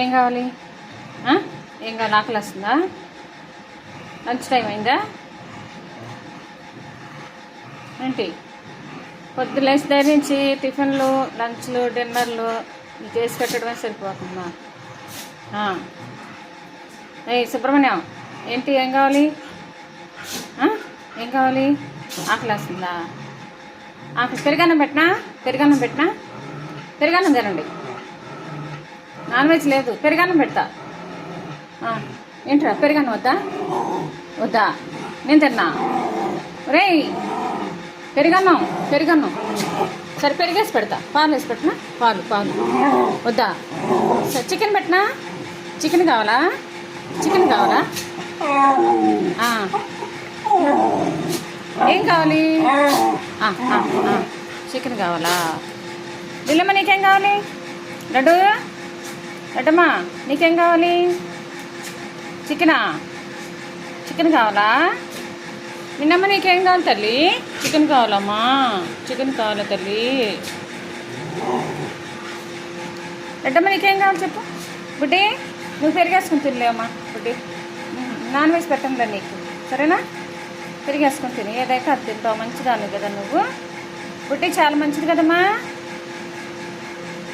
ఏం కావాలి? ఏం కావాలి? ఆకలి వస్తుందా? లంచ్ టైం అయిందా ఏంటి? పొద్దున్న లేచి దగ్గర నుంచి టిఫిన్లు, లంచ్లు, డిన్నర్లు చేసి పెట్టడమే సరిపోతుందా? సుబ్రహ్మణ్యం, ఏంటి? ఏం కావాలి? ఏం కావాలి? ఆకలి వస్తుందా? పెరుగన్నం పెట్టినా? పెరుగన్నం తినండి. నాన్ వెజ్ లేదు, పెరుగన్నం పెడతా. ఏంట్రా పెరుగన్నం వద్దా? నేను తిన్నా. రేయ్, పెరుగన్నం సరే పెరిగేసి పెడతా. పాలు వేసి పెట్టినా? పాలు వద్దా? సరే చికెన్ పెట్టినా? చికెన్ కావాలా? ఏం కావాలి? చికెన్ కావాలా? దిల్లమ్మ నీకేం కావాలి? లడ్డమ్మా నీకేం కావాలి? చికెన్ కావాలా? నిన్నమ్మ నీకేం కావాలి తల్లి? చికెన్ కావాలమ్మా, చికెన్ కావాలా తల్లి? లడ్డమ్మ నీకేం కావాలి చెప్పు. బుడ్డి, నువ్వు పెరిగేసుకుని తినలేవమ్మా. బుడ్డి, నాన్ వెజ్ పెట్టండి నీకు, సరేనా? పెరిగేసుకుని తిని ఏదైతే అది తింటావు. మంచిదాన్ని కదా నువ్వు. బుడ్డి చాలా మంచిది కదమ్మా.